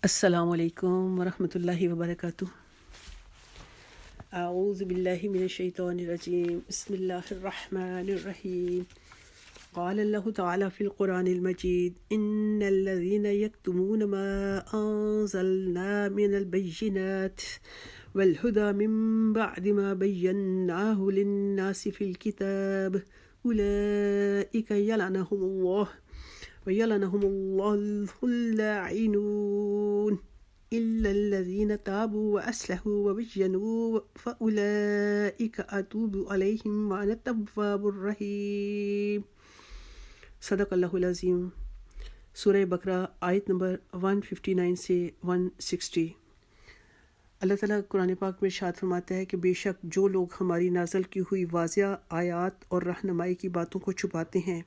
السلام علیکم ورحمۃ اللہ وبرکاتہ۔ اعوذ باللہ من الشیطان الرجیم، بسم اللہ الرحمن الرحیم۔ قال اللہ تعالی فی القرآن المجید ان الذین یکتمون ما انزلنا من البینات والہدی من بعد ما بیناہ للناس فی الکتاب اولئک یلعنہم اللہ وَيَلْعَنُهُمُ اللَّهُ اللاعنون إِلَّا الَّذِينَ تَابُوا وَأَصْلَحُوا وَبَيَّنُوا فَأُولَئِكَ أَتُوبُ عَلَيْهِمْ وَأَنَا التَّوَّابُ الرَّحِيمُ۔ صدق اللہ العظیم۔ سورہ بقرہ آیت نمبر 159 سے 160۔ اللہ تعالیٰ قرآن پاک میں ارشاد فرماتا ہے کہ بے شک جو لوگ ہماری نازل کی ہوئی واضح آیات اور رہنمائی کی باتوں کو چھپاتے ہیں،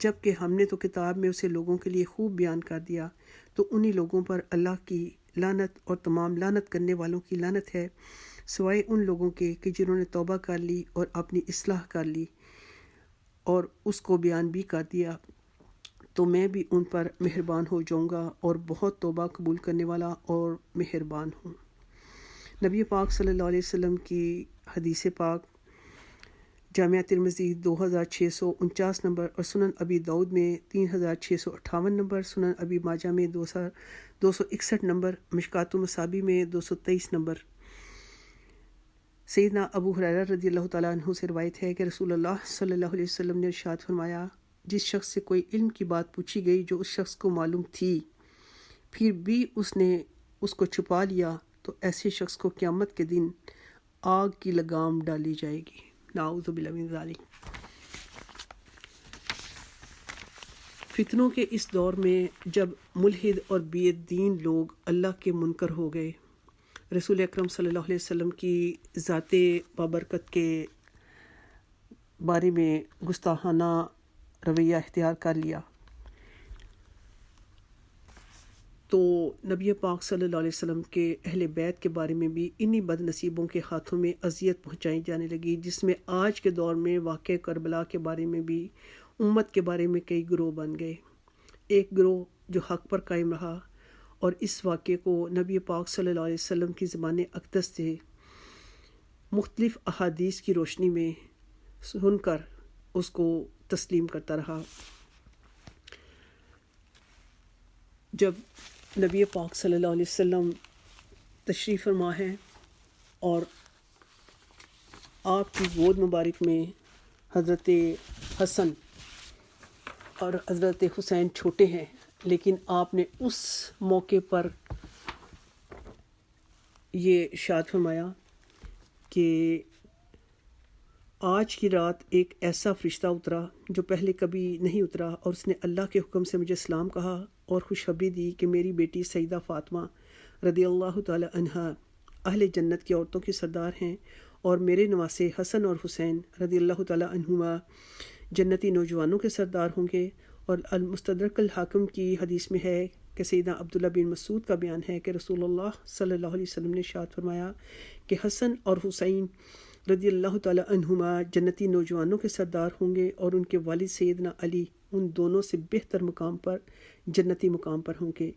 جب کہ ہم نے تو کتاب میں اسے لوگوں کے لیے خوب بیان کر دیا، تو انہی لوگوں پر اللہ کی لعنت اور تمام لعنت کرنے والوں کی لعنت ہے، سوائے ان لوگوں کے کہ جنہوں نے توبہ کر لی اور اپنی اصلاح کر لی اور اس کو بیان بھی کر دیا، تو میں بھی ان پر مہربان ہو جاؤں گا اور بہت توبہ قبول کرنے والا اور مہربان ہوں۔ نبی پاک صلی اللہ علیہ وسلم کی حدیث پاک جامعہ ترمذی 2649 نمبر اور سنن ابی داؤد میں 3658 نمبر، سنن ابی ماجہ میں 261 نمبر، مشکوٰۃ المصابیح میں 223 نمبر، سیدنا ابو ہریرہ رضی اللہ تعالیٰ عنہ سے روایت ہے کہ رسول اللہ صلی اللہ علیہ وسلم نے ارشاد فرمایا، جس شخص سے کوئی علم کی بات پوچھی گئی جو اس شخص کو معلوم تھی، پھر بھی اس نے اس کو چھپا لیا، تو ایسے شخص کو قیامت کے دن آگ کی لگام ڈالی جائے گی۔ نعوذ باللہ من ذالک۔ فتنوں کے اس دور میں جب ملحد اور بے دین لوگ اللہ کے منکر ہو گئے، رسول اکرم صلی اللہ علیہ وسلم کی ذات بابرکت کے بارے میں گستاخانہ رویہ اختیار کر لیا، تو نبی پاک صلی اللہ علیہ وسلم کے اہل بیت کے بارے میں بھی انہی بد نصیبوں کے ہاتھوں میں اذیت پہنچائی جانے لگی، جس میں آج کے دور میں واقع کربلا کے بارے میں بھی امت کے بارے میں کئی گروہ بن گئے۔ ایک گروہ جو حق پر قائم رہا اور اس واقعے کو نبی پاک صلی اللہ علیہ وسلم کی زبان اقدس سے مختلف احادیث کی روشنی میں سن کر اس کو تسلیم کرتا رہا۔ جب نبی پاک صلی اللہ علیہ وسلم تشریف فرما ہے اور آپ کی گود مبارک میں حضرت حسن اور حضرت حسین چھوٹے ہیں، لیکن آپ نے اس موقع پر یہ ارشاد فرمایا کہ آج کی رات ایک ایسا فرشتہ اترا جو پہلے کبھی نہیں اترا، اور اس نے اللہ کے حکم سے مجھے سلام کہا اور خوشخبری دی کہ میری بیٹی سیدہ فاطمہ رضی اللہ تعالی عنہا اہل جنت کی عورتوں کی سردار ہیں، اور میرے نواسے حسن اور حسین رضی اللہ تعالی عنہما جنتی نوجوانوں کے سردار ہوں گے۔ اور المستدرک الحاکم کی حدیث میں ہے کہ سیدنا عبداللہ بن مسعود کا بیان ہے کہ رسول اللہ صلی اللہ علیہ وسلم نے ارشاد فرمایا کہ حسن اور حسین رضی اللہ تعالی عنہما جنتی نوجوانوں کے سردار ہوں گے، اور ان کے والد سیدنا علی ان دونوں سے بہتر مقام پر جنتی مقام پر ہوں گے۔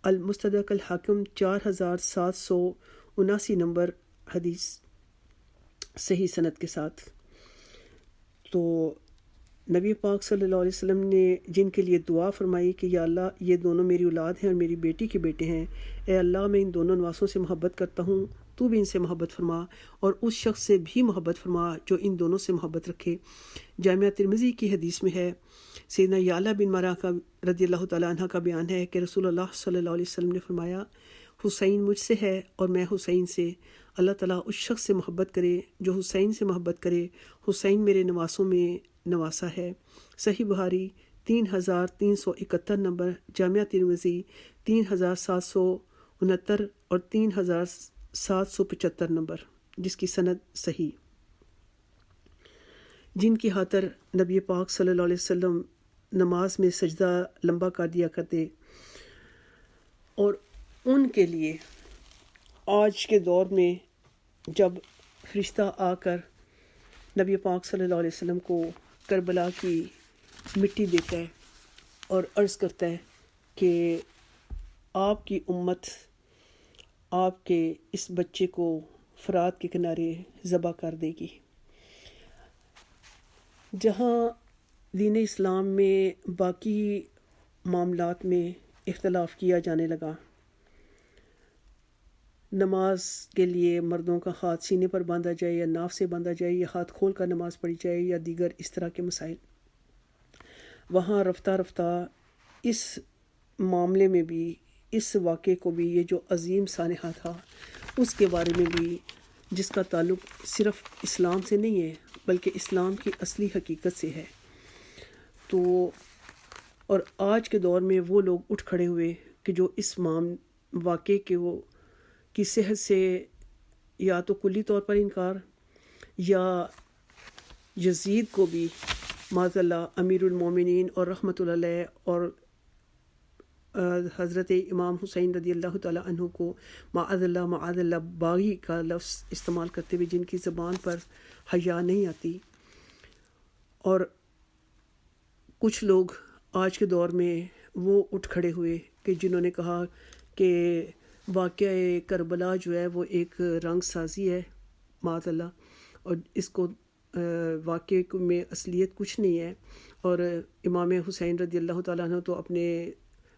المستدرک الحاکم 4779 نمبر حدیث صحیح سند کے ساتھ۔ تو نبی پاک صلی اللہ علیہ وسلم نے جن کے لیے دعا فرمائی کہ یا اللہ یہ دونوں میری اولاد ہیں اور میری بیٹی کے بیٹے ہیں، اے اللہ میں ان دونوں نواسوں سے محبت کرتا ہوں، تو بھی ان سے محبت فرما اور اس شخص سے بھی محبت فرما جو ان دونوں سے محبت رکھے۔ جامعہ ترمذی کی حدیث میں ہے، سیدنا یعلا بن مرہ کا رضی اللہ تعالیٰ عنہ کا بیان ہے کہ رسول اللہ صلی اللہ علیہ وسلم نے فرمایا، حسین مجھ سے ہے اور میں حسین سے، اللہ تعالیٰ اس شخص سے محبت کرے جو حسین سے محبت کرے، حسین میرے نواسوں میں نواسا ہے۔ صحیح بخاری 3371 نمبر، جامعہ ترمذی 3769 اور 3775 نمبر، جس کی سند صحیح۔ جن کی خاطر نبی پاک صلی اللہ علیہ وسلم نماز میں سجدہ لمبا کر دیا کرتے، اور ان کے لیے آج کے دور میں جب فرشتہ آ کر نبی پاک صلی اللہ علیہ وسلم کو کربلا کی مٹی دیتا ہے اور عرض کرتا ہے کہ آپ کی امت آپ کے اس بچے کو فرات کے کنارے ذبح کر دے گی۔ جہاں دین اسلام میں باقی معاملات میں اختلاف کیا جانے لگا، نماز کے لیے مردوں کا ہاتھ سینے پر باندھا جائے یا ناف سے باندھا جائے یا ہاتھ کھول کر نماز پڑھی جائے یا دیگر اس طرح کے مسائل، وہاں رفتہ رفتہ اس معاملے میں بھی، اس واقعے کو بھی، یہ جو عظیم سانحہ تھا اس کے بارے میں بھی، جس کا تعلق صرف اسلام سے نہیں ہے بلکہ اسلام کی اصلی حقیقت سے ہے، تو اور آج کے دور میں وہ لوگ اٹھ کھڑے ہوئے کہ جو اس واقعے کی صحت سے یا تو کلی طور پر انکار، یا یزید کو بھی معاذ اللہ امیر المومنین اور رحمۃ اللہ علیہ اور حضرت امام حسین رضی اللہ تعالیٰ عنہ کو معاذ اللہ باغی کا لفظ استعمال کرتے ہوئے جن کی زبان پر حیا نہیں آتی، اور کچھ لوگ آج کے دور میں وہ اٹھ کھڑے ہوئے کہ جنہوں نے کہا کہ واقعہ کربلا جو ہے وہ ایک رنگ سازی ہے معاذ اللہ، اور اس کو واقعے میں اصلیت کچھ نہیں ہے، اور امام حسین رضی اللہ تعالیٰ عنہ تو اپنے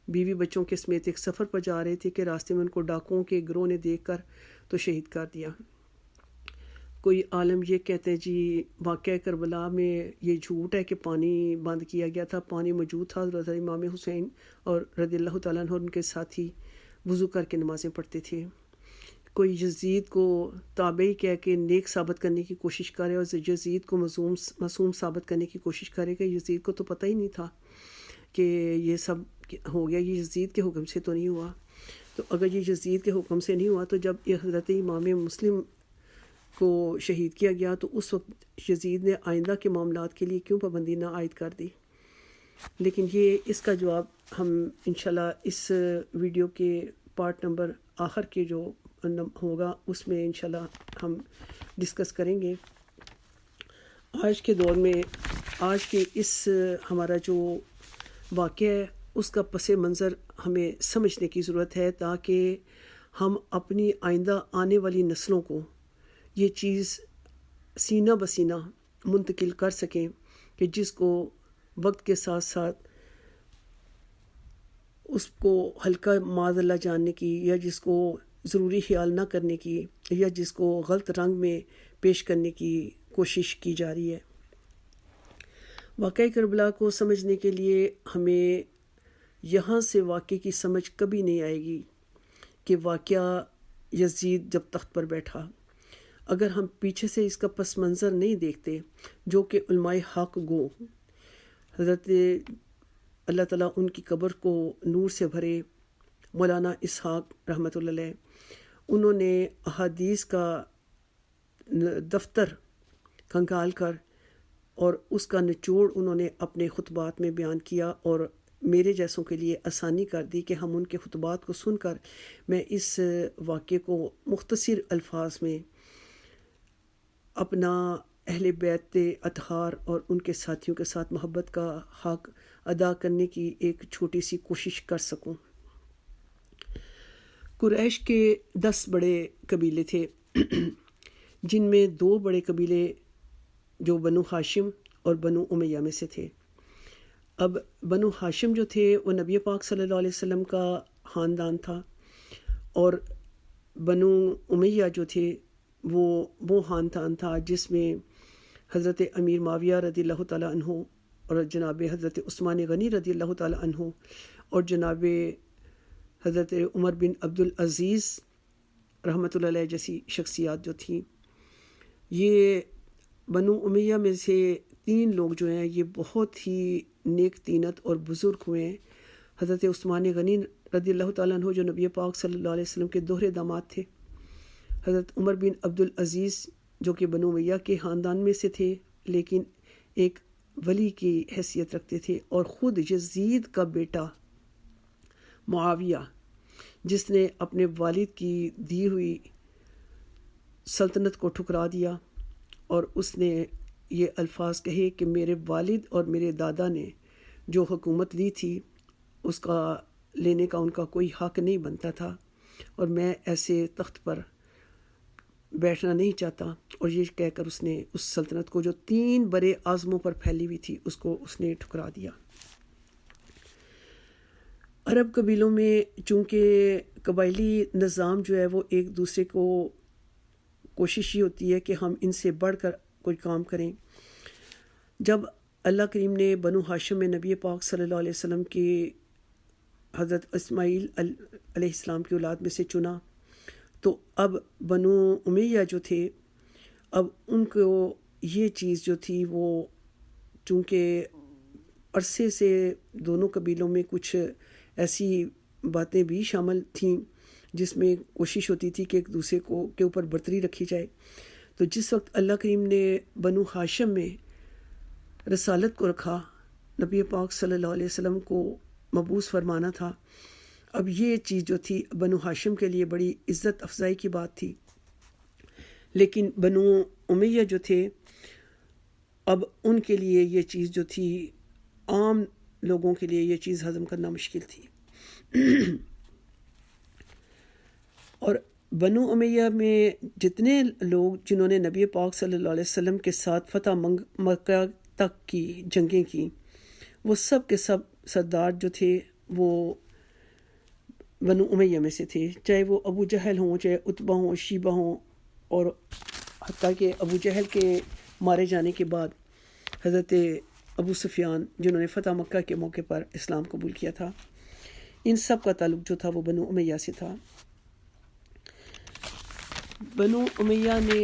بیوی بچوں کے سمیت ایک سفر پر جا رہے تھے کہ راستے میں ان کو ڈاکوؤں کے گروہ نے دیکھ کر تو شہید کر دیا۔ کوئی عالم یہ کہتے ہیں جی واقعہ کربلا میں یہ جھوٹ ہے کہ پانی بند کیا گیا تھا، پانی موجود تھا، حضرت امام حسین اور رضی اللہ تعالیٰ عنہ اور ان کے ساتھی وضو کر کے نمازیں پڑھتے تھے۔ کوئی یزید کو تابعی کہہ کے نیک ثابت کرنے کی کوشش کرے اور یزید کو معصوم ثابت کرنے کی کوشش کرے کہ یزید کو تو پتہ ہی نہیں تھا کہ یہ سب ہو گیا، یہ یزید کے حکم سے تو نہیں ہوا۔ تو اگر یہ یزید کے حکم سے نہیں ہوا تو جب یہ حضرت امام مسلم کو شہید کیا گیا تو اس وقت یزید نے آئندہ کے معاملات کے لیے کیوں پابندی نہ عائد کر دی؟ لیکن اس کا جواب ہم انشاءاللہ اس ویڈیو کے پارٹ نمبر آخر کے جو ہوگا اس میں انشاءاللہ ہم ڈسکس کریں گے۔ آج کے دور میں، آج کے اس ہمارا جو واقعہ ہے اس کا پس منظر ہمیں سمجھنے کی ضرورت ہے تاکہ ہم اپنی آئندہ آنے والی نسلوں کو یہ چیز سینہ بسینہ منتقل کر سکیں کہ جس کو وقت کے ساتھ ساتھ اس کو ہلکا معاذ اللہ جاننے کی، یا جس کو ضروری خیال نہ کرنے کی، یا جس کو غلط رنگ میں پیش کرنے کی کوشش کی جا رہی ہے۔ واقعہ کربلا کو سمجھنے کے لیے ہمیں یہاں سے واقعے کی سمجھ کبھی نہیں آئے گی کہ واقعہ یزید جب تخت پر بیٹھا، اگر ہم پیچھے سے اس کا پس منظر نہیں دیکھتے جو کہ علماء حق گو، حضرت اللہ تعالیٰ ان کی قبر کو نور سے بھرے، مولانا اسحاق رحمۃ اللہ علیہ، انہوں نے احادیث کا دفتر کھنگال کر اور اس کا نچوڑ انہوں نے اپنے خطبات میں بیان کیا، اور میرے جیسوں کے لیے آسانی کر دی کہ ہم ان کے خطبات کو سن کر میں اس واقعے کو مختصر الفاظ میں اپنا اہل بیت اطہار اور ان کے ساتھیوں کے ساتھ محبت کا حق ادا کرنے کی ایک چھوٹی سی کوشش کر سکوں۔ قریش کے 10 بڑے قبیلے تھے جن میں 2 بڑے قبیلے جو بنو ہاشم اور بنو امیہ میں سے تھے۔ اب بنو ہاشم جو تھے وہ نبی پاک صلی اللہ علیہ وسلم کا خاندان تھا، اور بنو امیہ جو تھے وہ خاندان تھا جس میں حضرت امیر معاویہ رضی اللہ تعالیٰ عنہ اور جناب حضرت عثمان غنی رضی اللہ تعالیٰ عنہ اور جناب حضرت عمر بن عبدالعزیز رحمۃ اللہ علیہ جیسی شخصیات جو تھیں۔ یہ بنو امیہ میں سے 3 لوگ جو ہیں یہ بہت ہی نیک طینت اور بزرگ ہوئے ہیں۔ حضرت عثمان غنی رضی اللہ تعالیٰ عنہ جو نبی پاک صلی اللہ علیہ وسلم کے دوہرے داماد تھے، حضرت عمر بن عبدالعزیز جو کہ بنو امیہ کے خاندان میں سے تھے لیکن ایک ولی کی حیثیت رکھتے تھے، اور خود یزید کا بیٹا معاویہ جس نے اپنے والد کی دی ہوئی سلطنت کو ٹھکرا دیا، اور اس نے یہ الفاظ کہے کہ میرے والد اور میرے دادا نے جو حکومت لی تھی اس کا لینے کا ان کا کوئی حق نہیں بنتا تھا، اور میں ایسے تخت پر بیٹھنا نہیں چاہتا. اور یہ کہہ کر اس نے اس سلطنت کو جو 3 برے اعظموں پر پھیلی ہوئی تھی اس کو اس نے ٹھکرا دیا. عرب قبیلوں میں چونکہ قبائلی نظام جو ہے وہ ایک دوسرے کو کوشش یہ ہوتی ہے کہ ہم ان سے بڑھ کر کوئی کام کریں. جب اللہ کریم نے بنو ہاشم میں نبی پاک صلی اللہ علیہ وسلم کی حضرت اسماعیل علیہ السلام کی اولاد میں سے چنا، تو اب بنو امیہ جو تھے، اب ان کو یہ چیز جو تھی وہ چونکہ عرصے سے دونوں قبیلوں میں کچھ ایسی باتیں بھی شامل تھیں جس میں کوشش ہوتی تھی کہ ایک دوسرے کو کے اوپر برتری رکھی جائے. تو جس وقت اللہ کریم نے بنو ہاشم میں رسالت کو رکھا، نبی پاک صلی اللہ علیہ وسلم کو مبعوث فرمانا تھا، اب یہ چیز جو تھی بنو ہاشم کے لیے بڑی عزت افزائی کی بات تھی. لیکن بنو امیہ جو تھے، اب ان کے لیے یہ چیز جو تھی، عام لوگوں کے لیے یہ چیز ہضم کرنا مشکل تھی. اور بنو امیہ میں جتنے لوگ جنہوں نے نبی پاک صلی اللہ علیہ وسلم کے ساتھ فتح مکہ تک کی جنگیں کی، وہ سب کے سب سردار جو تھے وہ بنو امیہ میں سے تھے، چاہے وہ ابو جہل ہوں، چاہے عتبہ ہوں، شیبہ ہوں، اور حتیٰ کہ ابو جہل کے مارے جانے کے بعد حضرت ابو سفیان جنہوں نے فتح مکہ کے موقع پر اسلام قبول کیا تھا، ان سب کا تعلق جو تھا وہ بنو امیہ سے تھا. بنو امیہ نے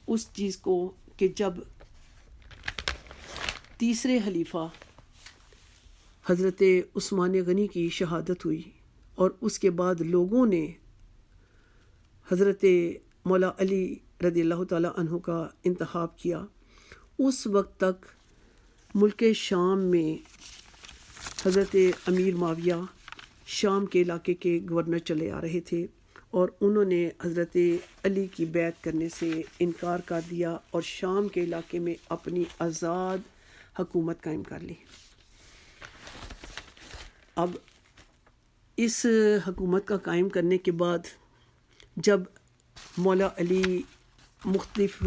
اس چیز کو کہ جب تیسرے خلیفہ حضرت عثمان غنی کی شہادت ہوئی اور اس کے بعد لوگوں نے حضرت مولا علی رضی اللہ تعالیٰ عنہ کا انتخاب کیا، اس وقت تک ملک شام میں حضرت امیر معاویہ شام کے علاقے کے گورنر چلے آ رہے تھے، اور انہوں نے حضرت علی کی بیعت کرنے سے انکار کر دیا اور شام کے علاقے میں اپنی آزاد حکومت قائم کر لی. اب اس حکومت کا قائم کرنے کے بعد جب مولا علی مختلف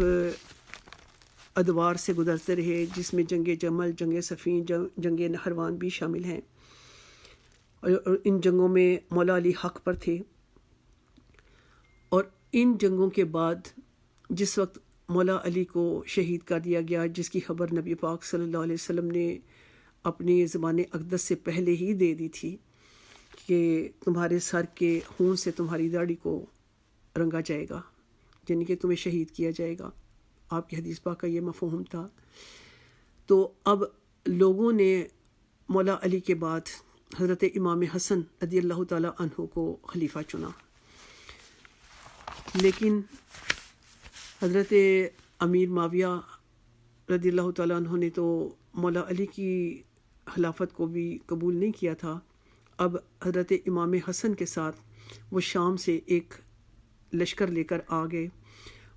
ادوار سے گزرتے رہے، جس میں جنگ جمل، جنگ صفین، جنگ نہروان بھی شامل ہیں، اور ان جنگوں میں مولا علی حق پر تھے. اور ان جنگوں کے بعد جس وقت مولا علی کو شہید کر دیا گیا، جس کی خبر نبی پاک صلی اللہ علیہ وسلم نے اپنی زبان اقدس سے پہلے ہی دے دی تھی کہ تمہارے سر کے خون سے تمہاری داڑھی کو رنگا جائے گا، یعنی کہ تمہیں شہید کیا جائے گا، آپ کی حدیث پاک کا یہ مفہوم تھا. تو اب لوگوں نے مولا علی کے بعد حضرت امام حسن رضی اللہ تعالیٰ عنہ کو خلیفہ چنا. لیکن حضرت امیر معاویہ رضی اللہ تعالیٰ عنہ نے تو مولا علی کی خلافت کو بھی قبول نہیں کیا تھا. اب حضرت امام حسن کے ساتھ وہ شام سے ایک لشکر لے کر آ گئے،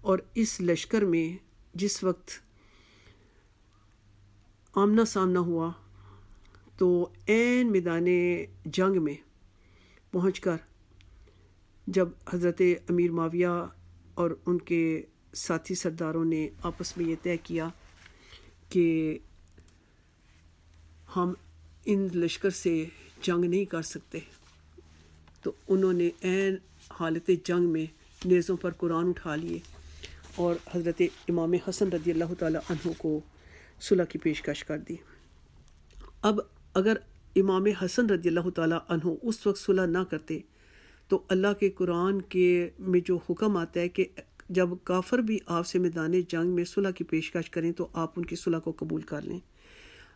اور اس لشکر میں جس وقت آمنا سامنا ہوا تو عین میدان جنگ میں پہنچ کر جب حضرت امیر معاویہ اور ان کے ساتھی سرداروں نے آپس میں یہ طے کیا کہ ہم ان لشکر سے جنگ نہیں کر سکتے، تو انہوں نے عین حالت جنگ میں نیزوں پر قرآن اٹھا لیے اور حضرت امام حسن رضی اللہ تعالیٰ عنہ کو صلح کی پیشکش کر دی. اب اگر امام حسن رضی اللہ تعالیٰ عنہ اس وقت صلح نہ کرتے تو اللہ کے قرآن کے میں جو حکم آتا ہے کہ جب کافر بھی آپ سے میدان جنگ میں صلح کی پیشکش کریں تو آپ ان کی صلح کو قبول کر لیں،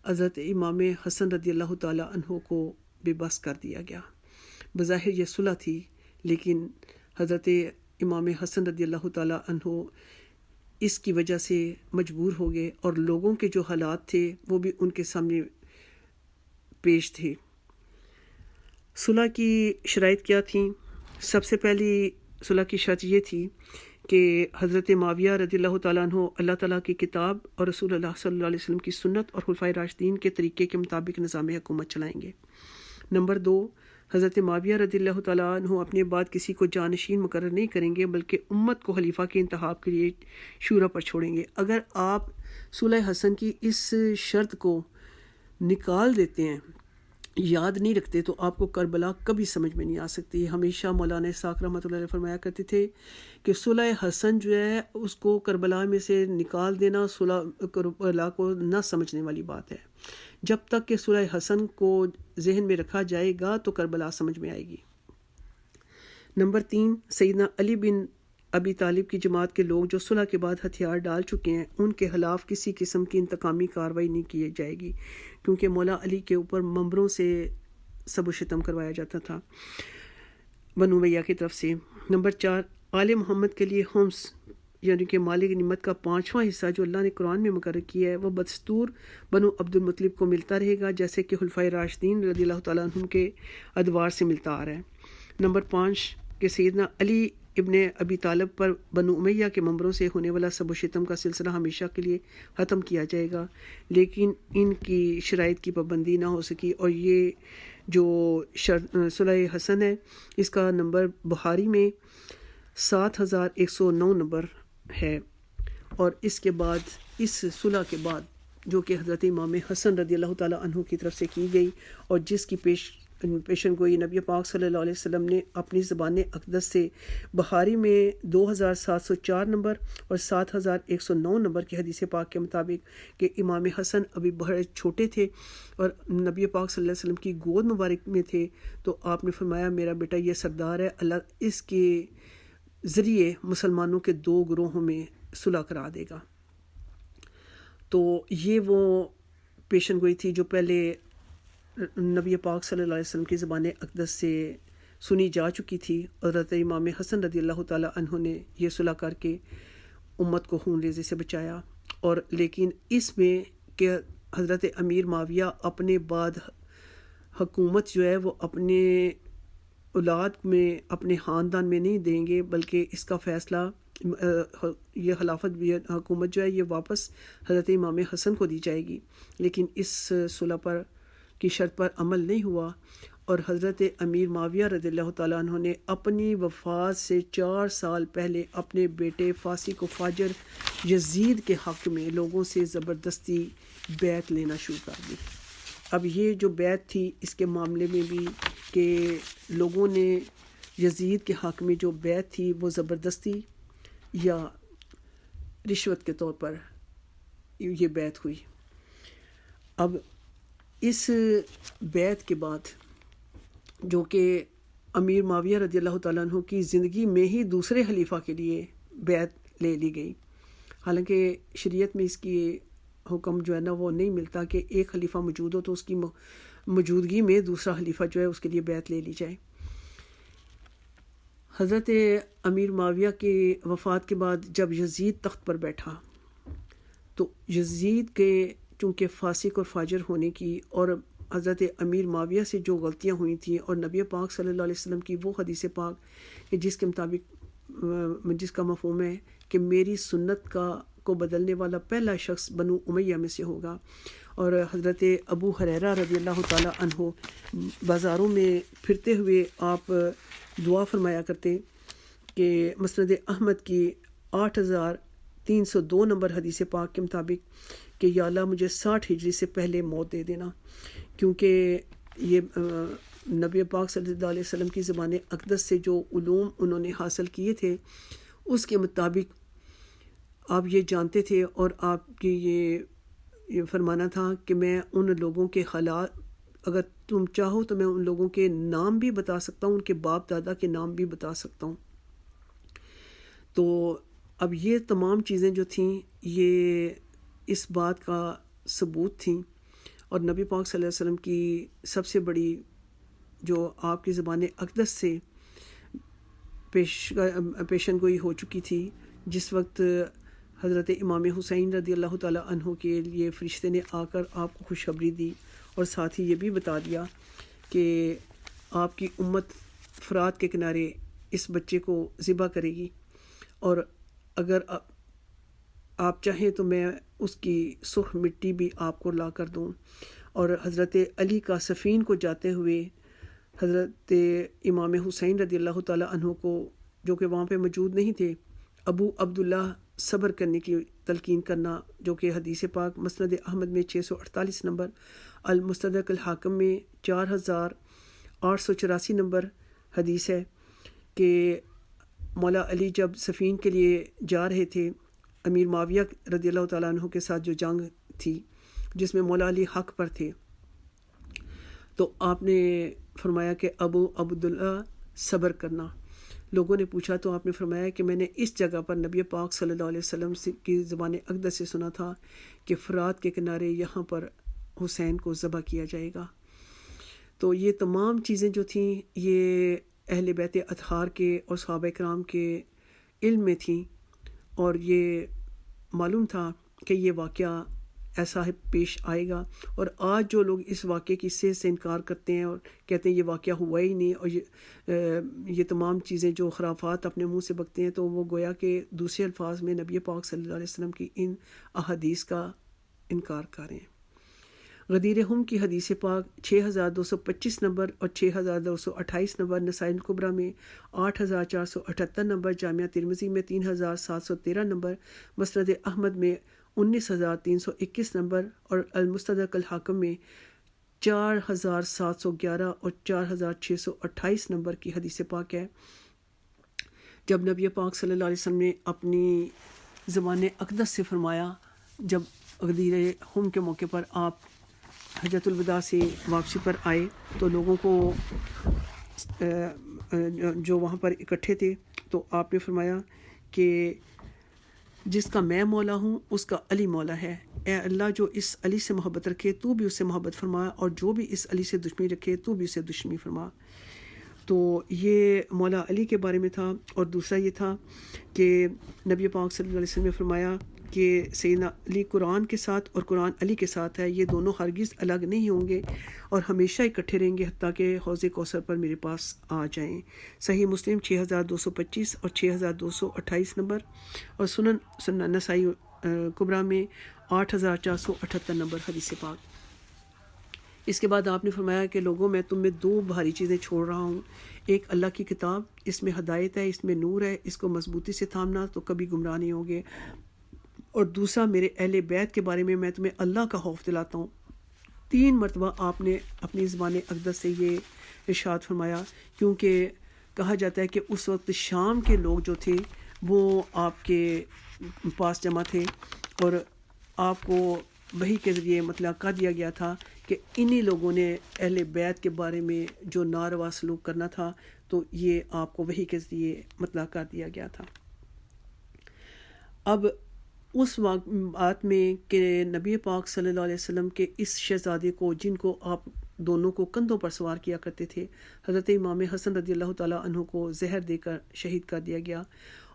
حضرت امام حسن رضی اللہ تعالیٰ عنہ کو بے بس کر دیا گیا. بظاہر یہ صلح تھی، لیکن حضرت امام حسن رضی اللہ تعالیٰ عنہ اس کی وجہ سے مجبور ہو گئے، اور لوگوں کے جو حالات تھے وہ بھی ان کے سامنے پیش تھے. صلح کی شرائط کیا تھیں؟ سب سے پہلی صلح کی شرط یہ تھی کہ حضرت معاویہ رضی اللہ تعالیٰ عنہ اللہ تعالیٰ کی کتاب اور رسول اللہ صلی اللہ علیہ وسلم کی سنت اور خلفائے راشدین کے طریقے کے مطابق نظام حکومت چلائیں گے. نمبر 2، حضرت معاویہ رضی اللہ تعالیٰ عنہ اپنے بعد کسی کو جانشین مقرر نہیں کریں گے، بلکہ امت کو خلیفہ کے انتخاب کے لیے شورا پر چھوڑیں گے۔ اگر آپ صلح حسن کی اس شرط کو نکال دیتے ہیں، یاد نہیں رکھتے، تو آپ کو کربلا کبھی سمجھ میں نہیں آ سکتی۔ ہمیشہ مولانا اسحاق رحمۃ اللہ علیہ فرمایا کرتے تھے کہ صلح حسن جو ہے اس کو کربلا میں سے نکال دینا صلح کربلا کو نہ سمجھنے والی بات ہے۔ جب تک کہ صلح حسن کو ذہن میں رکھا جائے گا تو کربلا سمجھ میں آئے گی۔ نمبر 3، سیدنا علی بن ابی طالب کی جماعت کے لوگ جو صلح کے بعد ہتھیار ڈال چکے ہیں، ان کے خلاف کسی قسم کی انتقامی کارروائی نہیں کی جائے گی، کیونکہ مولا علی کے اوپر ممبروں سے سب و شتم کروایا جاتا تھا بنو امیہ کی طرف سے۔ نمبر 4، آل محمد کے لیے خمس یعنی کہ مال غنیمت کا 5واں حصہ جو اللہ نے قرآن میں مقرر کیا ہے، وہ بدستور بنو عبد المطلب کو ملتا رہے گا، جیسے کہ خلفائے راشدین رضی اللہ تعالیٰ عنہ کے ادوار سے ملتا آ رہا ہے۔ نمبر 5، کہ سیدنا علی ابن ابی طالب پر بنو امیہ کے ممبروں سے ہونے والا سب و شتم کا سلسلہ ہمیشہ کے لیے ختم کیا جائے گا، لیکن ان کی شرائط کی پابندی نہ ہو سکی، اور یہ جو صلح حسن ہے اس کا نمبر بخاری میں 7109 نمبر ہے، اور اس کے بعد اس صلح کے بعد جو کہ حضرت امام حسن رضی اللہ تعالیٰ عنہ کی طرف سے کی گئی، اور جس کی پیشن گوئی نبی پاک صلی اللہ علیہ وسلم نے اپنی زبان اقدس سے بخاری میں 2704 نمبر اور 7109 نمبر کی حدیث پاک کے مطابق کہ امام حسن ابھی بڑے چھوٹے تھے اور نبی پاک صلی اللہ علیہ وسلم کی گود مبارک میں تھے، تو آپ نے فرمایا میرا بیٹا یہ سردار ہے، اللہ اس کے ذریعے مسلمانوں کے 2 گروہوں میں صلح کرا دے گا۔ تو یہ وہ پیشن گوئی تھی جو پہلے نبی پاک صلی اللہ علیہ وسلم کی زبان اقدس سے سنی جا چکی تھی۔ حضرت امام حسن رضی اللہ تعالیٰ عنہ نے یہ صلح کر کے امت کو خون ریزی سے بچایا، اور لیکن اس میں کہ حضرت امیر معاویہ اپنے بعد حکومت جو ہے وہ اپنے اولاد میں اپنے خاندان میں نہیں دیں گے، بلکہ اس کا فیصلہ یہ خلافت حکومت جو ہے یہ واپس حضرت امام حسن کو دی جائے گی، لیکن اس صلح پر کی شرط پر عمل نہیں ہوا، اور حضرت امیر معاویہ رضی اللہ تعالیٰ عنہ نے اپنی وفات سے 4 سال پہلے اپنے بیٹے فاسق و فاجر یزید کے حق میں لوگوں سے زبردستی بیعت لینا شروع کر دی۔ اب یہ جو بیعت تھی اس کے معاملے میں بھی کہ لوگوں نے یزید کے حق میں جو بیعت تھی وہ زبردستی یا رشوت کے طور پر یہ بیعت ہوئی۔ اب اس بیعت کے بعد جو کہ امیر معاویہ رضی اللہ تعالیٰ عنہ کی زندگی میں ہی دوسرے خلیفہ کے لیے بیعت لے لی گئی، حالانکہ شریعت میں اس کی حکم جو ہے نا وہ نہیں ملتا کہ ایک خلیفہ موجود ہو تو اس کی موجودگی میں دوسرا خلیفہ جو ہے اس کے لیے بیعت لے لی جائے۔ حضرت امیر معاویہ کے وفات کے بعد جب یزید تخت پر بیٹھا تو یزید کے چونکہ فاسق اور فاجر ہونے کی اور حضرت امیر معاویہ سے جو غلطیاں ہوئی تھیں، اور نبی پاک صلی اللہ علیہ وسلم کی وہ حدیث پاک کہ جس کے مطابق جس کا مفہوم ہے کہ میری سنت کو بدلنے والا پہلا شخص بنو امیہ میں سے ہوگا، اور حضرت ابو ہریرہ رضی اللہ تعالیٰ عنہ بازاروں میں پھرتے ہوئے آپ دعا فرمایا کرتے کہ مسند احمد کی 8302 نمبر حدیث پاک کے مطابق کہ یا اللہ مجھے 60 ہجری سے پہلے موت دے دینا، کیونکہ یہ نبی پاک صلی اللہ علیہ وسلم کی زبان اقدس سے جو علوم انہوں نے حاصل کیے تھے اس کے مطابق آپ یہ جانتے تھے، اور آپ کی یہ فرمانا تھا کہ میں ان لوگوں کے اگر تم چاہو تو میں ان لوگوں کے نام بھی بتا سکتا ہوں، ان کے باپ دادا کے نام بھی بتا سکتا ہوں۔ تو اب یہ تمام چیزیں جو تھیں یہ اس بات کا ثبوت تھیں، اور نبی پاک صلی اللہ علیہ وسلم کی سب سے بڑی جو آپ کی زبان اقدس سے پیشن گوئی ہو چکی تھی، جس وقت حضرت امام حسین رضی اللہ تعالیٰ عنہ کے لیے فرشتے نے آ کر آپ کو خوشخبری دی، اور ساتھ ہی یہ بھی بتا دیا کہ آپ کی امت فرات کے کنارے اس بچے کو ذبح کرے گی، اور اگر آپ چاہیں تو میں اس کی سرخ مٹی بھی آپ کو لا کر دوں، اور حضرت علی کا صفین کو جاتے ہوئے حضرت امام حسین رضی اللہ تعالیٰ عنہ کو جو کہ وہاں پہ موجود نہیں تھے ابو عبداللہ صبر کرنے کی تلقین کرنا، جو کہ حدیث پاک مسند احمد میں 648 نمبر، المستدرک الحاکم میں 4884 نمبر حدیث ہے کہ مولا علی جب صفین کے لیے جا رہے تھے امیر معاویہ رضی اللہ تعالیٰ عنہ کے ساتھ جو جنگ تھی جس میں مولا علی حق پر تھے، تو آپ نے فرمایا کہ ابو عبداللہ صبر کرنا۔ لوگوں نے پوچھا تو آپ نے فرمایا کہ میں نے اس جگہ پر نبی پاک صلی اللہ علیہ وسلم کی زبان اقدس سے سنا تھا کہ فرات کے کنارے یہاں پر حسین کو ذبح کیا جائے گا۔ تو یہ تمام چیزیں جو تھیں یہ اہل بیت اطہار کے اور صحابہ کرام کے علم میں تھیں، اور یہ معلوم تھا کہ یہ واقعہ ایسا پیش آئے گا۔ اور آج جو لوگ اس واقعے کی صحت سے انکار کرتے ہیں اور کہتے ہیں یہ واقعہ ہوا ہی نہیں، اور یہ تمام چیزیں جو خرافات اپنے منہ سے بکتے ہیں، تو وہ گویا کہ دوسرے الفاظ میں نبی پاک صلی اللہ علیہ وسلم کی ان احادیث کا انکار کر رہے ہیں۔ غدیر ہم کی حدیث پاک 6225 نمبر اور 6228 نمبر، نسائی الکبریٰ میں 8478 نمبر، جامعہ ترمذی میں 3713 نمبر، مسند احمد میں 19321 نمبر اور المستدرک الحاکم میں 4711 اور 4628 نمبر کی حدیث پاک ہے۔ جب نبی پاک صلی اللہ علیہ وسلم نے اپنی زبان اقدس سے فرمایا، جب غدیر ہم کے موقع پر آپ حجۃ الوداع سے واپسی پر آئے تو لوگوں کو جو وہاں پر اکٹھے تھے تو آپ نے فرمایا کہ جس کا میں مولا ہوں اس کا علی مولا ہے، اے اللہ جو اس علی سے محبت رکھے تو بھی اس سے محبت فرما، اور جو بھی اس علی سے دشمنی رکھے تو بھی اسے دشمنی فرما۔ تو یہ مولا علی کے بارے میں تھا۔ اور دوسرا یہ تھا کہ نبی پاک صلی اللہ علیہ وسلم نے فرمایا کہ سیدنا علی قرآن کے ساتھ اور قرآن علی کے ساتھ ہے، یہ دونوں ہرگز الگ نہیں ہوں گے اور ہمیشہ اکٹھے رہیں گے حتیٰ کہ حوض کوثر پر میرے پاس آ جائیں۔ صحیح مسلم 6225 اور 6228 نمبر، اور سنن نسائی کبریٰ میں 8478 نمبر حدیث پاک۔ اس کے بعد آپ نے فرمایا کہ لوگوں میں تم میں دو بھاری چیزیں چھوڑ رہا ہوں، ایک اللہ کی کتاب، اس میں ہدایت ہے، اس میں نور ہے، اس کو مضبوطی سے تھامنا تو کبھی گمراہ نہیں ہوگے، اور دوسرا میرے اہل بیت کے بارے میں تمہیں اللہ کا خوف دلاتا ہوں۔ 3 مرتبہ آپ نے اپنی زبان اقدس سے یہ ارشاد فرمایا، کیونکہ کہا جاتا ہے کہ اس وقت شام کے لوگ جو تھے وہ آپ کے پاس جمع تھے، اور آپ کو وحی کے ذریعے مطلع کر دیا گیا تھا کہ انہی لوگوں نے اہل بیت کے بارے میں جو ناروا سلوک کرنا تھا، تو یہ آپ کو وحی کے ذریعے مطلع کر دیا گیا تھا۔ اب اس بات میں کہ نبی پاک صلی اللہ علیہ وسلم کے اس شہزادے کو، جن کو آپ دونوں کو کندھوں پر سوار کیا کرتے تھے، حضرت امام حسن رضی اللہ تعالیٰ عنہ کو زہر دے کر شہید کر دیا گیا،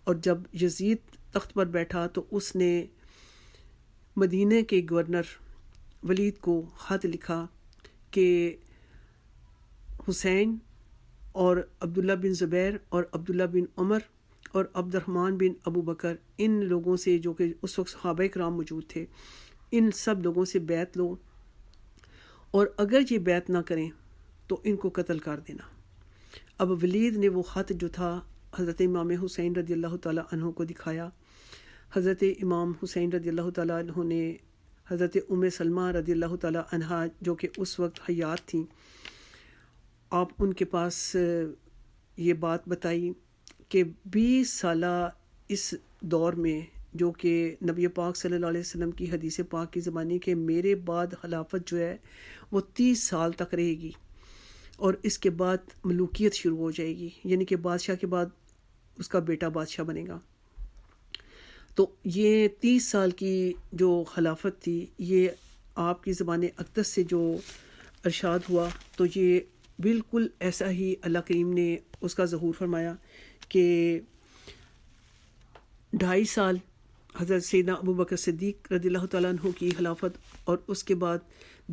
اور جب یزید تخت پر بیٹھا تو اس نے مدینہ کے گورنر ولید کو خط لکھا کہ حسین اور عبداللہ بن زبیر اور عبداللہ بن عمر اور عبد الرحمن بن ابو بکر، ان لوگوں سے جو کہ اس وقت صحابہ کرام موجود تھے، ان سب لوگوں سے بیعت لو، اور اگر یہ بیعت نہ کریں تو ان کو قتل کر دینا۔ اب ولید نے وہ خط جو تھا حضرت امام حسین رضی اللہ تعالیٰ عنہ کو دکھایا۔ حضرت امام حسین رضی اللہ تعالیٰ عنہ نے حضرت ام سلمہ رضی اللہ تعالیٰ عنہا جو کہ اس وقت حیات تھیں، آپ ان کے پاس یہ بات بتائی کہ 20 سالہ اس دور میں جو کہ نبی پاک صلی اللہ علیہ وسلم کی حدیث پاک کی زبانی کہ میرے بعد خلافت جو ہے وہ 30 سال تک رہے گی، اور اس کے بعد ملوکیت شروع ہو جائے گی، یعنی کہ بادشاہ کے بعد اس کا بیٹا بادشاہ بنے گا۔ تو یہ 30 سال کی جو خلافت تھی، یہ آپ کی زبان اقدس سے جو ارشاد ہوا، تو یہ بالکل ایسا ہی اللہ کریم نے اس کا ظہور فرمایا کہ 2.5 سال حضرت سیدنا ابو بکر صدیق رضی اللہ تعالیٰ عنہ کی خلافت، اور اس کے بعد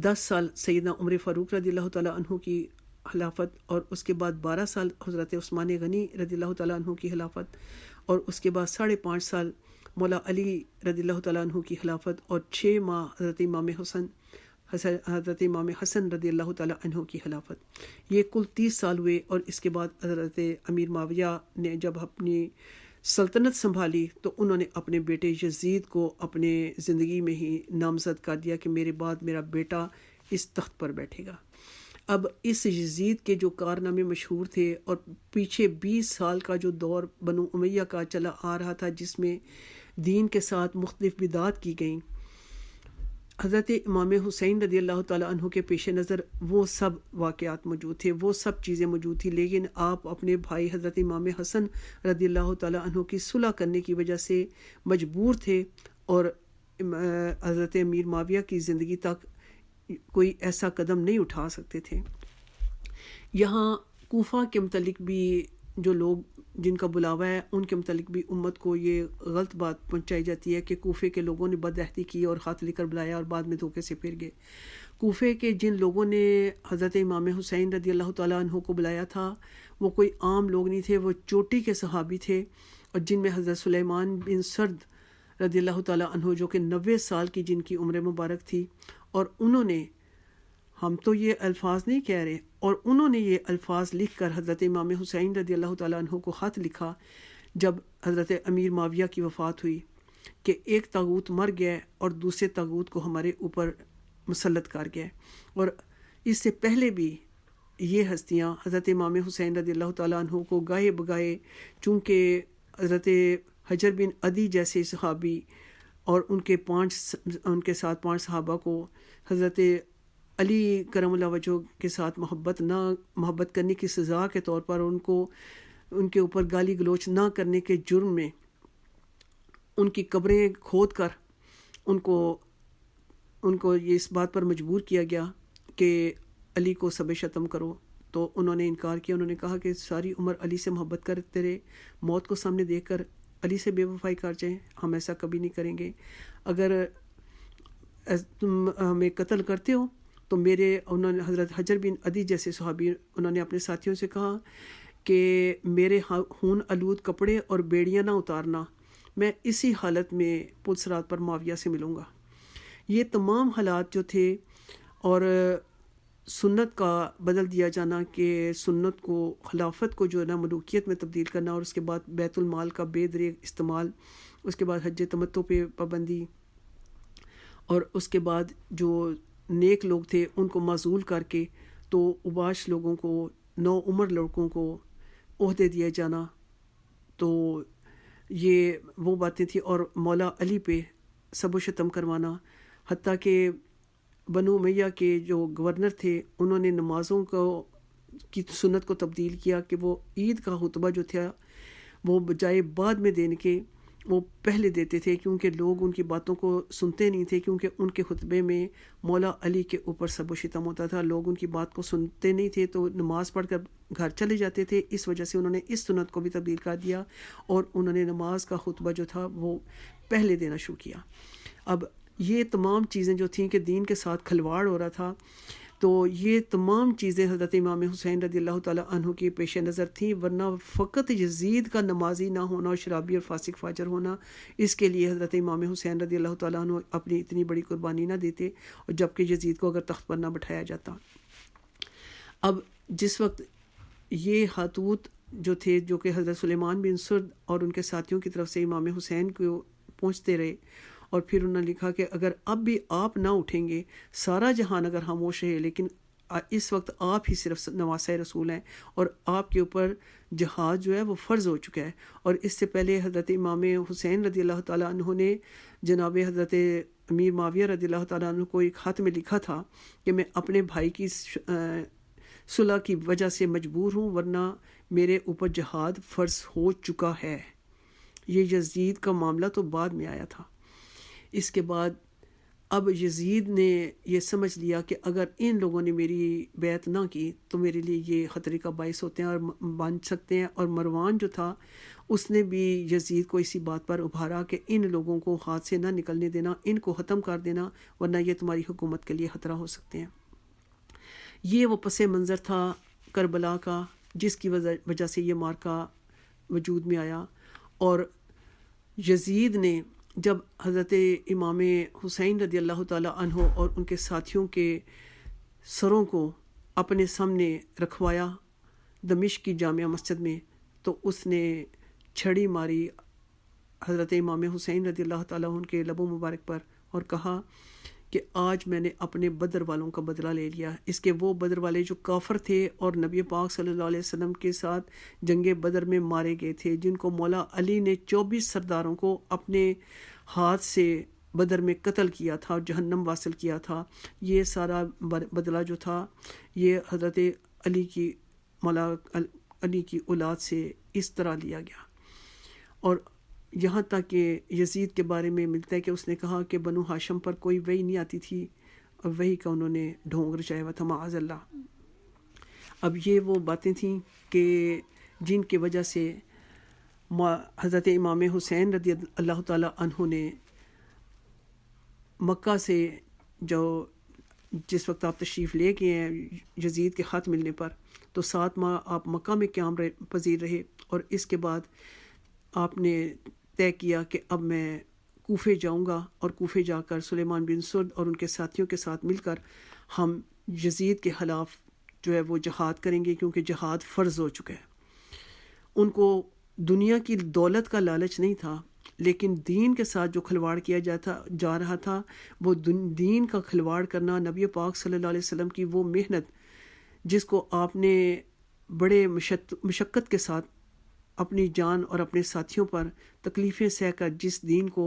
10 سال سیدنا عمر فاروق رضی اللہ تعالیٰ عنہ کی خلافت، اور اس کے بعد 12 سال حضرت عثمان غنی رضی اللہ تعالیٰ عنہ کی خلافت، اور اس کے بعد 5.5 سال مولا علی رضی اللہ تعالیٰ عنہ کی خلافت، اور 6 ماہ حضرت امام حسن حضرت امام حسن رضی اللہ تعالیٰ عنہ کی خلافت۔ یہ کل 30 سال ہوئے، اور اس کے بعد حضرت امیر معاویہ نے جب اپنی سلطنت سنبھالی تو انہوں نے اپنے بیٹے یزید کو اپنے زندگی میں ہی نامزد کر دیا کہ میرے بعد میرا بیٹا اس تخت پر بیٹھے گا۔ اب اس یزید کے جو کارنامے مشہور تھے، اور پیچھے 20 سال کا جو دور بنو امیہ کا چلا آ رہا تھا جس میں دین کے ساتھ مختلف بدعات کی گئیں، حضرت امام حسین رضی اللہ تعالیٰ عنہ کے پیش نظر وہ سب واقعات موجود تھے، وہ سب چیزیں موجود تھیں، لیکن آپ اپنے بھائی حضرت امام حسن رضی اللہ تعالیٰ عنہ کی صلح کرنے کی وجہ سے مجبور تھے، اور حضرت امیر معاویہ کی زندگی تک کوئی ایسا قدم نہیں اٹھا سکتے تھے۔ یہاں کوفہ کے متعلق بھی جو لوگ جن کا بلاوا ہے ان کے متعلق بھی امت کو یہ غلط بات پہنچائی جاتی ہے کہ کوفے کے لوگوں نے بدعہدی کی اور خط لے کر بلایا اور بعد میں دھوکے سے پھر گئے۔ کوفے کے جن لوگوں نے حضرت امام حسین رضی اللہ تعالیٰ عنہ کو بلایا تھا وہ کوئی عام لوگ نہیں تھے، وہ چوٹی کے صحابی تھے، اور جن میں حضرت سلیمان بن سرد رضی اللہ تعالیٰ عنہ جو کہ 90 سال کی جن کی عمر مبارک تھی، اور انہوں نے، ہم تو یہ الفاظ نہیں کہہ رہے، اور انہوں نے یہ الفاظ لکھ کر حضرت امام حسین رضی اللہ تعالیٰ عنہ کو خط لکھا جب حضرت امیر معاویہ کی وفات ہوئی کہ ایک طاغوت مر گیا اور دوسرے طاغوت کو ہمارے اوپر مسلط کر گیا۔ اور اس سے پہلے بھی یہ ہستیاں حضرت امام حسین رضی اللہ تعالیٰ عنہ کو گائے بگائے، چونکہ حضرت حجر بن عدی جیسے صحابی اور ان کے ساتھ 5 صحابہ کو حضرت علی کرم اللہ وجہ کے ساتھ محبت کرنے کی سزا کے طور پر ان کے اوپر گالی گلوچ نہ کرنے کے جرم میں ان کی قبریں کھود کر ان کو یہ اس بات پر مجبور کیا گیا کہ علی کو سب شتم کرو، تو انہوں نے انکار کیا۔ انہوں نے کہا کہ ساری عمر علی سے محبت کرتے رہے، موت کو سامنے دیکھ کر علی سے بے وفائی کر جائیں، ہم ایسا کبھی نہیں کریں گے۔ اگر تم ہمیں قتل کرتے ہو تو انہوں نے حضرت حجر بن عدی جیسے صحابی انہوں نے اپنے ساتھیوں سے کہا کہ میرے خون آلود کپڑے اور بیڑیاں نہ اتارنا، میں اسی حالت میں پل صراط پر معاویہ سے ملوں گا۔ یہ تمام حالات جو تھے، اور سنت کا بدل دیا جانا کہ سنت کو، خلافت کو جو ہے نا ملوکیت میں تبدیل کرنا، اور اس کے بعد بیت المال کا بے دریغ استعمال، اس کے بعد حج تمتع پہ پابندی، اور اس کے بعد جو نیک لوگ تھے ان کو معزول کر کے تو اوباش لوگوں کو، نو عمر لڑکوں کو عہدے دیا جانا، تو یہ وہ باتیں تھیں۔ اور مولا علی پہ سب و شتم کروانا، حتیٰ کہ بنو امیہ کے جو گورنر تھے انہوں نے نمازوں کی سنت کو تبدیل کیا کہ وہ عید کا خطبہ جو تھا وہ بجائے بعد میں دینے کے وہ پہلے دیتے تھے، کیونکہ لوگ ان کی باتوں کو سنتے نہیں تھے، کیونکہ ان کے خطبے میں مولا علی کے اوپر سب و شتم ہوتا تھا، لوگ ان کی بات کو سنتے نہیں تھے تو نماز پڑھ کر گھر چلے جاتے تھے۔ اس وجہ سے انہوں نے اس سنت کو بھی تبدیل کر دیا، اور انہوں نے نماز کا خطبہ جو تھا وہ پہلے دینا شروع کیا۔ اب یہ تمام چیزیں جو تھیں کہ دین کے ساتھ کھلواڑ ہو رہا تھا، تو یہ تمام چیزیں حضرت امام حسین رضی اللہ تعالیٰ عنہ کی پیش نظر تھیں، ورنہ فقط یزید کا نمازی نہ ہونا اور شرابی اور فاسق فاجر ہونا، اس کے لیے حضرت امام حسین رضی اللہ تعالیٰ عنہ اپنی اتنی بڑی قربانی نہ دیتے، اور جبکہ یزید کو اگر تخت پر نہ بٹھایا جاتا۔ اب جس وقت یہ خطوط جو تھے جو کہ حضرت سلیمان بن سرد اور ان کے ساتھیوں کی طرف سے امام حسین کو پہنچتے رہے، اور پھر انہوں نے لکھا کہ اگر اب بھی آپ نہ اٹھیں گے، سارا جہان اگر خاموش رہے، لیکن اس وقت آپ ہی صرف نواسۂ رسول ہیں، اور آپ کے اوپر جہاد جو ہے وہ فرض ہو چکا ہے۔ اور اس سے پہلے حضرت امام حسین رضی اللہ تعالیٰ عنہ نے جناب حضرت امیر معاویہ رضی اللہ تعالیٰ عنہ کو ایک خط میں لکھا تھا کہ میں اپنے بھائی کی صلح کی وجہ سے مجبور ہوں، ورنہ میرے اوپر جہاد فرض ہو چکا ہے۔ یہ یزید کا معاملہ تو بعد میں آیا تھا۔ اس کے بعد اب یزید نے یہ سمجھ لیا کہ اگر ان لوگوں نے میری بیعت نہ کی تو میرے لیے یہ خطرے کا باعث ہوتے ہیں اور بن سکتے ہیں، اور مروان جو تھا اس نے بھی یزید کو اسی بات پر ابھارا کہ ان لوگوں کو ہاتھ سے نہ نکلنے دینا، ان کو ختم کر دینا، ورنہ یہ تمہاری حکومت کے لیے خطرہ ہو سکتے ہیں۔ یہ وہ پس منظر تھا کربلا کا جس کی وجہ سے یہ مارکا وجود میں آیا، اور یزید نے جب حضرت امام حسین رضی اللہ تعالیٰ عنہ اور ان کے ساتھیوں کے سروں کو اپنے سامنے رکھوایا دمشق کی جامع مسجد میں، تو اس نے چھڑی ماری حضرت امام حسین رضی اللہ تعالیٰ عنہ کے لبوں مبارک پر اور کہا کہ آج میں نے اپنے بدر والوں کا بدلہ لے لیا۔ اس کے وہ بدر والے جو کافر تھے اور نبی پاک صلی اللہ علیہ وسلم کے ساتھ جنگ بدر میں مارے گئے تھے، جن کو مولا علی نے 24 سرداروں کو اپنے ہاتھ سے بدر میں قتل کیا تھا اور جہنم واصل کیا تھا، یہ سارا بدلہ جو تھا یہ حضرت علی کی مولا علی کی اولاد سے اس طرح لیا گیا۔ اور یہاں تک کہ یزید کے بارے میں ملتا ہے کہ اس نے کہا کہ بنو ہاشم پر کوئی وحی نہیں آتی تھی اور وحی کا انہوں نے ڈھونگ رچایا ہوا تھا، معاذ اللہ۔ اب یہ وہ باتیں تھیں کہ جن کی وجہ سے حضرت امام حسین رضی اللہ تعالیٰ عنہ نے مکہ سے جس وقت آپ تشریف لے گئے ہیں یزید کے خط ملنے پر، تو 7 ماہ آپ مکہ میں قیام پذیر رہے، اور اس کے بعد آپ نے طے کیا کہ اب میں کوفے جاؤں گا، اور کوفے جا کر سلیمان بن سرد اور ان کے ساتھیوں کے ساتھ مل کر ہم یزید کے خلاف جو ہے وہ جہاد کریں گے، کیونکہ جہاد فرض ہو چکا ہے۔ ان کو دنیا کی دولت کا لالچ نہیں تھا، لیکن دین کے ساتھ جو کھلواڑ کیا جا رہا تھا وہ دین کا کھلواڑ کرنا، نبی پاک صلی اللہ علیہ وسلم کی وہ محنت جس کو آپ نے بڑے مشقت کے ساتھ اپنی جان اور اپنے ساتھیوں پر تکلیفیں سہ کر جس دین کو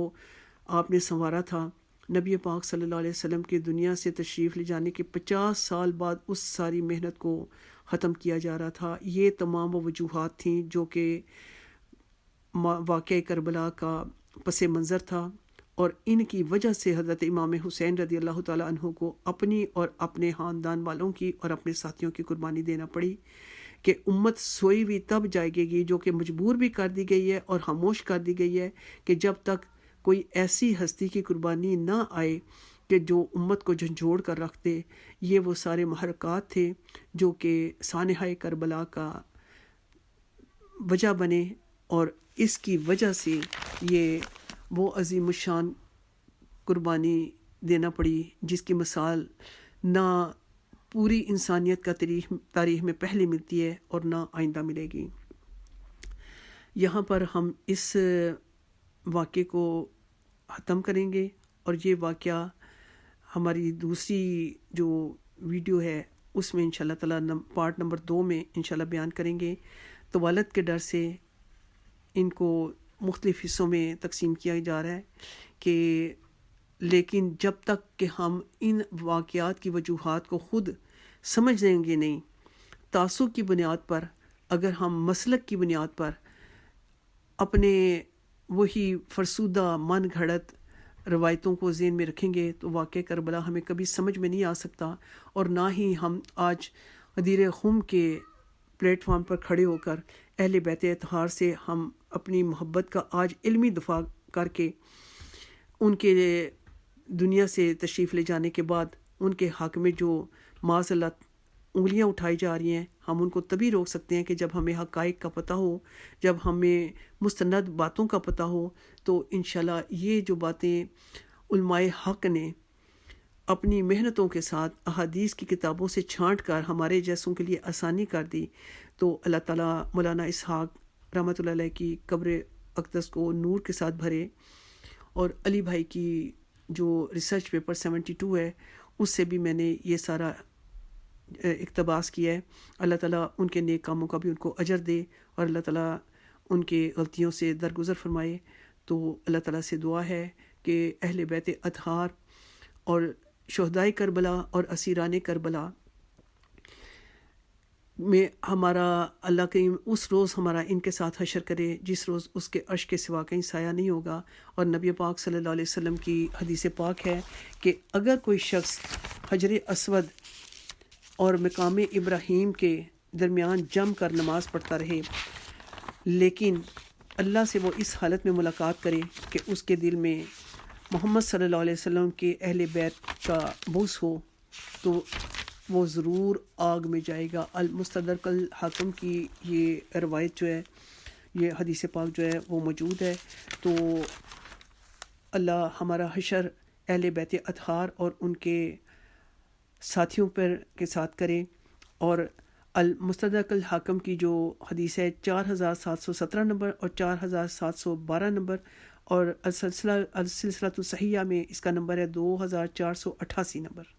آپ نے سنوارا تھا، نبی پاک صلی اللہ علیہ وسلم کی دنیا سے تشریف لے جانے کے 50 سال بعد اس ساری محنت کو ختم کیا جا رہا تھا۔ یہ تمام وہ وجوہات تھیں جو کہ واقعہ کربلا کا پس منظر تھا، اور ان کی وجہ سے حضرت امام حسین رضی اللہ تعالیٰ عنہ کو اپنی اور اپنے خاندان والوں کی اور اپنے ساتھیوں کی قربانی دینا پڑی کہ امت سوئی ہوئی تب جائے گی، جو کہ مجبور بھی کر دی گئی ہے اور خاموش کر دی گئی ہے کہ جب تک کوئی ایسی ہستی کی قربانی نہ آئے کہ جو امت کو جھنجھوڑ کر رکھ دے۔ یہ وہ سارے محرکات تھے جو کہ سانحہ کربلا کا وجہ بنے، اور اس کی وجہ سے یہ وہ عظیم الشان قربانی دینا پڑی جس کی مثال نہ پوری انسانیت کا تاریخ میں پہلے ملتی ہے اور نہ آئندہ ملے گی۔ یہاں پر ہم اس واقعے کو ختم کریں گے، اور یہ واقعہ ہماری دوسری جو ویڈیو ہے اس میں انشاءاللہ تعالیٰ پارٹ نمبر 2 میں انشاءاللہ بیان کریں گے۔ طوالت کے ڈر سے ان کو مختلف حصوں میں تقسیم کیا جا رہا ہے کہ لیکن جب تک کہ ہم ان واقعات کی وجوہات کو خود سمجھ لیں گے نہیں، تعصب کی بنیاد پر، اگر ہم مسلک کی بنیاد پر اپنے وہی فرسودہ من گھڑت روایتوں کو ذہن میں رکھیں گے تو واقعہ کربلا ہمیں کبھی سمجھ میں نہیں آ سکتا، اور نہ ہی ہم آج غدیر خم کے پلیٹ فارم پر کھڑے ہو کر اہل بیت اطہار سے ہم اپنی محبت کا آج علمی دفاع کر کے ان کے دنیا سے تشریف لے جانے کے بعد ان کے حق میں جو معاذ اللہ انگلیاں اٹھائی جا رہی ہیں، ہم ان کو تبھی روک سکتے ہیں کہ جب ہمیں حقائق کا پتہ ہو، جب ہمیں مستند باتوں کا پتہ ہو۔ تو انشاءاللہ یہ جو باتیں علماء حق نے اپنی محنتوں کے ساتھ احادیث کی کتابوں سے چھانٹ کر ہمارے جیسوں کے لیے آسانی کر دی، تو اللہ تعالیٰ مولانا اسحاق رحمۃ اللہ علیہ کی قبر اقدس کو نور کے ساتھ بھرے، اور علی بھائی کی جو ریسرچ پیپر 72 ہے اس سے بھی میں نے یہ سارا اقتباس کیا ہے۔ اللہ تعالیٰ ان کے نیک کاموں کا بھی ان کو اجر دے، اور اللہ تعالیٰ ان کے غلطیوں سے درگزر فرمائے۔ تو اللہ تعالیٰ سے دعا ہے کہ اہل بیت اطہار اور شہدائے کربلا اور اسیران کربلا میں ہمارا اللہ کریم اس روز ہمارا ان کے ساتھ حشر کرے جس روز اس کے عرش کے سوا کہیں سایہ نہیں ہوگا۔ اور نبی پاک صلی اللہ علیہ وسلم کی حدیث پاک ہے کہ اگر کوئی شخص حجر اسود اور مقام ابراہیم کے درمیان جم کر نماز پڑھتا رہے، لیکن اللہ سے وہ اس حالت میں ملاقات کرے کہ اس کے دل میں محمد صلی اللہ علیہ وسلم کے اہل بیت کا بغض ہو، تو وہ ضرور آگ میں جائے گا۔ المستدرک الحاکم کی یہ روایت جو ہے، یہ حدیث پاک جو ہے وہ موجود ہے۔ تو اللہ ہمارا حشر اہل بیت اطہار اور ان کے ساتھیوں پر کے ساتھ کرے، اور المستدرک الحاکم کی جو حدیث ہے 4717 نمبر اور 4712 نمبر، اور السلسلہ الصحیحہ میں اس کا نمبر ہے 2488 نمبر۔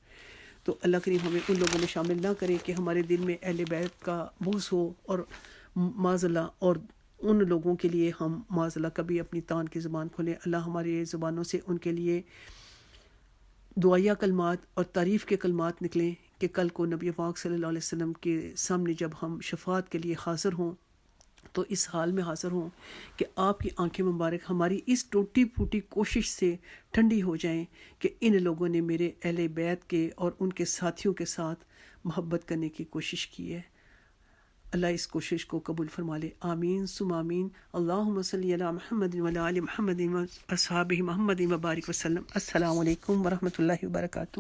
تو اللہ کریم ہمیں ان لوگوں میں شامل نہ کرے کہ ہمارے دل میں اہل بیت کا بغض ہو، اور معاذ اللہ اور ان لوگوں کے لیے ہم معاذ اللہ کبھی اپنی تان کی زبان کھولیں۔ اللہ ہماری زبانوں سے ان کے لیے دعائیہ کلمات اور تعریف کے کلمات نکلیں کہ کل کو نبی پاک صلی اللہ علیہ وسلم کے سامنے جب ہم شفاعت کے لیے حاضر ہوں تو اس حال میں حاضر ہوں کہ آپ کی آنکھیں مبارک ہماری اس ٹوٹی پھوٹی کوشش سے ٹھنڈی ہو جائیں کہ ان لوگوں نے میرے اہل بیت کے اور ان کے ساتھیوں کے ساتھ محبت کرنے کی کوشش کی ہے۔ اللہ اس کوشش کو قبول فرما لے، آمین ثم آمین۔ اللہم صلی علی محمد وعلی آل محمد واصحابہ محمد وبارک وسلم۔ السلام علیکم ورحمۃ اللہ وبرکاتہ۔